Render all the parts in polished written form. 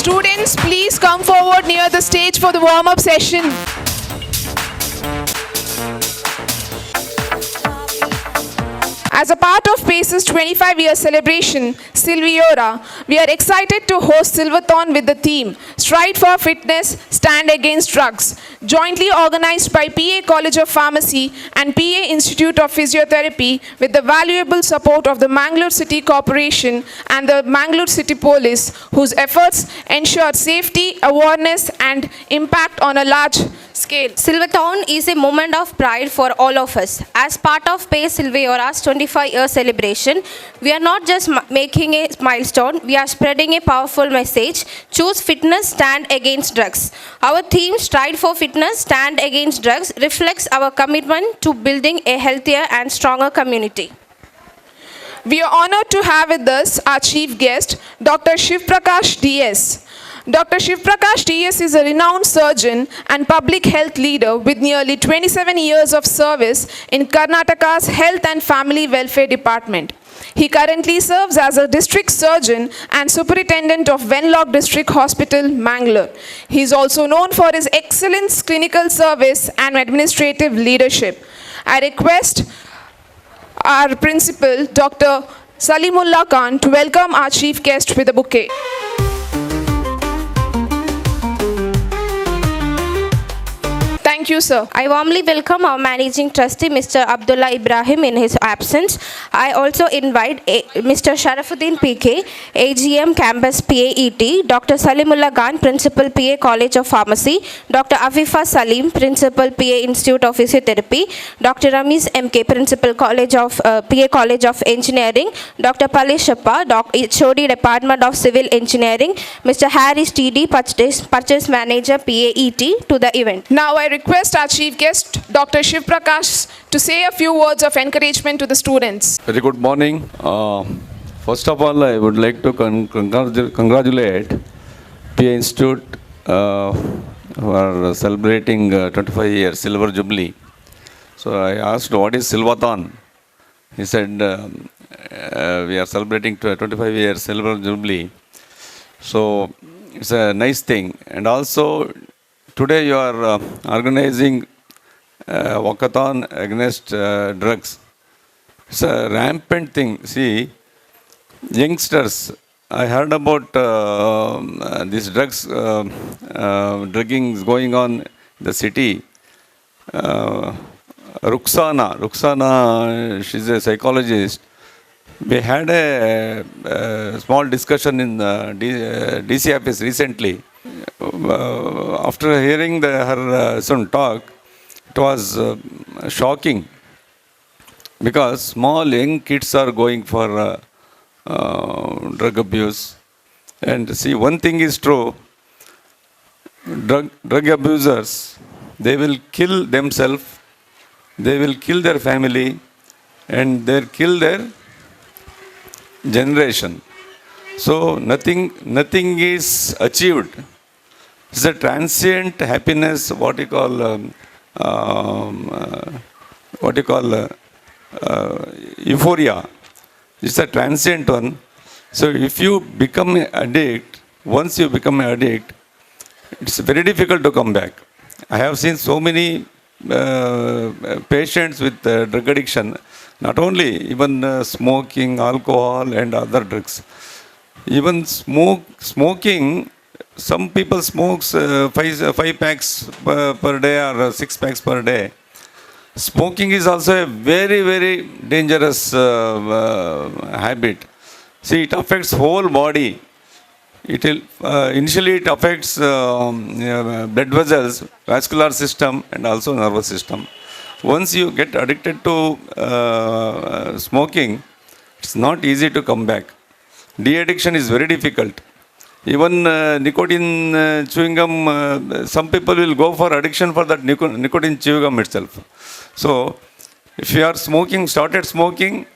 Students, please come forward near the stage for the warm-up session. As a part of PACE's 25-year celebration, Silviora, we are excited to host Silvathon with the theme, Stride for Fitness, Stand Against Drugs, jointly organized by PA College of Pharmacy and PA Institute of Physiotherapy with the valuable support of the Mangalore City Corporation and the Mangalore City Police, whose efforts ensure safety, awareness and impact on a large scale. Silvathon is a moment of pride for all of us. As part of PACE Silviora's 25-year celebration, we are not just making a milestone, we are spreading a powerful message. Choose fitness, stand against drugs. Our theme, Stride for Fitness, Stand Against Drugs, reflects our commitment to building a healthier and stronger community. We are honored to have with us our chief guest, Dr. Shiv Prakash DS. Dr. Shiv Prakash DS is a renowned surgeon and public health leader with nearly 27 years of service in Karnataka's Health and Family Welfare Department. He currently serves as a district surgeon and superintendent of Venlock District Hospital, Mangalore. He is also known for his excellent clinical service and administrative leadership. I request our principal, Dr. Salimullah Khan, to welcome our chief guest with a bouquet. Thank you, sir. I warmly welcome our Managing Trustee, Mr. Abdullah Ibrahim, in his absence. I also invite Mr. Sharafuddin PK, AGM Campus PAET, Dr. Salimullah Khan, Principal PA College of Pharmacy, Dr. Afifa Salim, Principal PA Institute of Physiotherapy, Dr. Ramesh MK, Principal College of PA College of Engineering, Dr. Paleshappa, HOD Department of Civil Engineering, Mr. Harris TD, Purchase Manager PAET, to the event. Now I request our chief guest, Dr. Shiv Prakash, to say a few words of encouragement to the students. Very good morning. First of all, I would like to congratulate PA Institute for celebrating 25 years Silver Jubilee. So I asked, what is Silvathon? He said, we are celebrating 25 years Silver Jubilee. So it's a nice thing. And also, today you are organizing walkathon against drugs. It's a rampant thing. See, youngsters, I heard about these drugs, drugging is going on in the city. Ruxana, she's a psychologist. We had a small discussion in the DC office recently. After hearing her son talk, it was shocking because small young kids are going for drug abuse. And see, one thing is true, drug abusers, they will kill themselves, they will kill their family, and they'll kill their generation. So nothing is achieved. It's a transient happiness, what you call euphoria. It's a transient one. So if you become an addict, once you become an addict, it's very difficult to come back. I have seen so many patients with drug addiction, not only even smoking, alcohol and other drugs. Even smoking, some people smokes 5 packs per day or 6 packs per day. Smoking is also a very, very dangerous habit. See, it affects whole body. Initially it affects blood vessels, vascular system and also nervous system. Once you get addicted to smoking, it's not easy to come back. De-addiction is very difficult. Even nicotine chewing gum, some people will go for addiction for that nicotine chewing gum itself. So, if you are smoking, started smoking,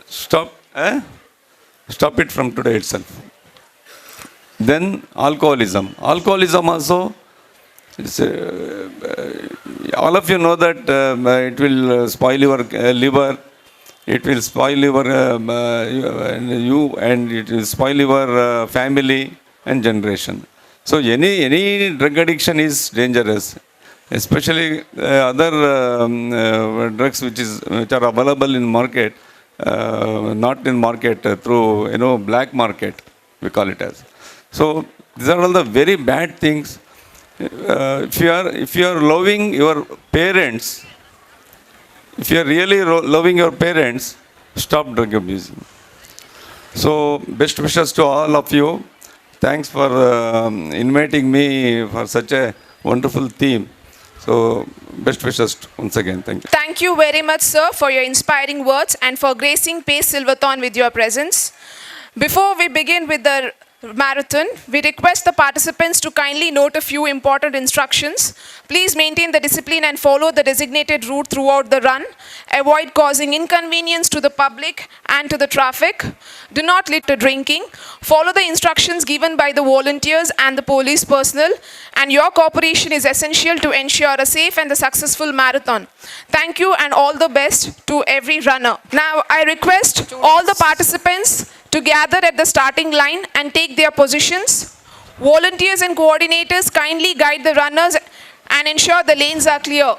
stop it from today itself. Then alcoholism. Alcoholism also, all of you know that it will spoil your liver. It will spoil your you and it will spoil your family and generation. So any drug addiction is dangerous, especially other drugs which are available in market, not in market, through black market, we call it as. So these are all the very bad things. If you are loving your parents, if you are really loving your parents, stop drug abusing. So best wishes to all of you. Thanks for inviting me for such a wonderful theme. So best wishes once again. Thank you. Thank you very much, sir, for your inspiring words and for gracing Pace Silverthorn with your presence. Before we begin with the marathon, we request the participants to kindly note a few important instructions. Please maintain the discipline and follow the designated route throughout the run. Avoid causing inconvenience to the public and to the traffic. Do not lead to drinking. Follow the instructions given by the volunteers and the police personnel, and your cooperation is essential to ensure a safe and a successful marathon. Thank you and all the best to every runner. Now I request all the participants to gather at the starting line and take their positions. Volunteers and coordinators kindly guide the runners and ensure the lanes are clear.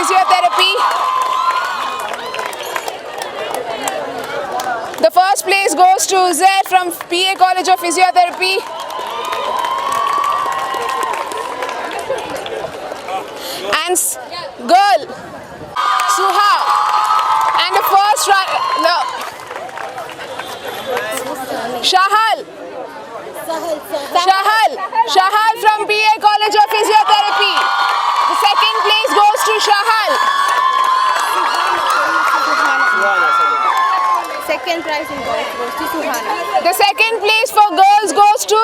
Physiotherapy. The first place goes to Zaid from PA College of Physiotherapy. And girl, Suha. And the first Shahal from PA College of Physiotherapy. The second place goes to Shahal. Second prize in golf goes to Suhana. The second place for girls goes to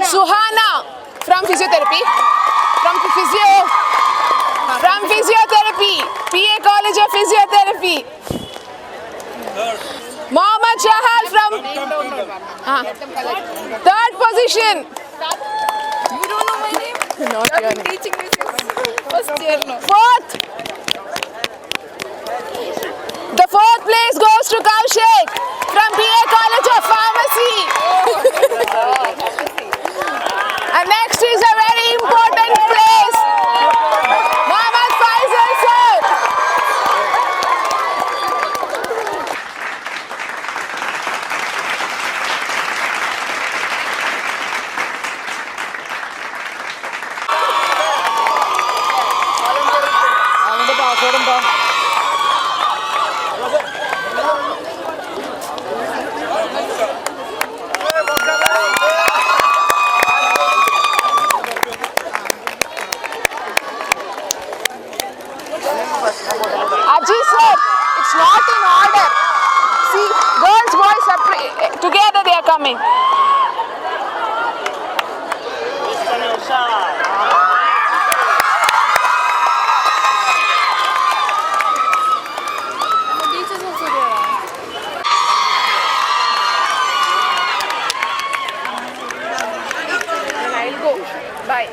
Suhana from Physiotherapy. From Physiotherapy. PA College of Physiotherapy. Mohammad Shahal from third position. You don't know my name? Not I've your been name. teaching this first year now. Fourth. The fourth place goes to Kaushik from PA College of Pharmacy. And next is a very important place. Mohammad Faisal sir. Ajit sir, it's not in order. See, girls, boys, together they are coming. Teachers also there. Then I'll go. Bye.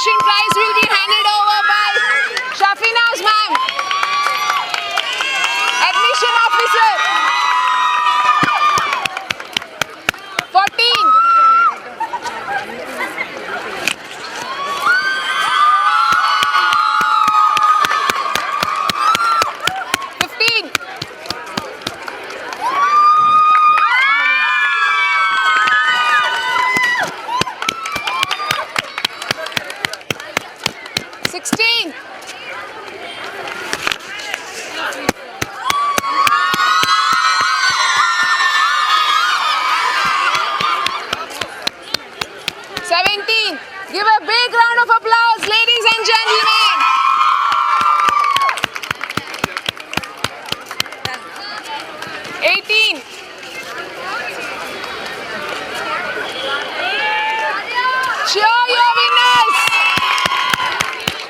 consolation prize will be handed over by Shafina's ma'am, admission officer. 14. 15. 16. 17. Give a big round of applause, ladies and gentlemen. 18. 'Cheer your winners.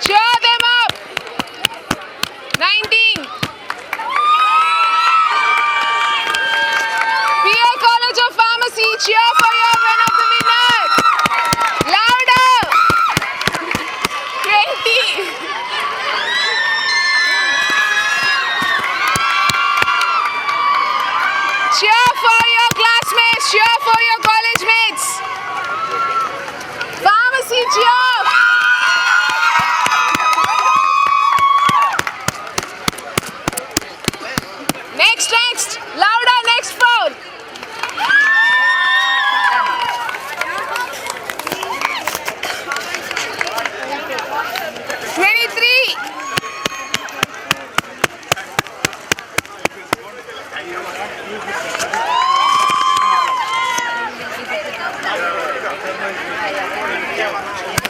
Cheer them up. 19. PA College of Pharmacy, cheer for your one of the winners. Louder. 20. Cheer for your classmates, cheer for your college mates. Pharmacy, cheer. Next, louder, next floor. 23. 24.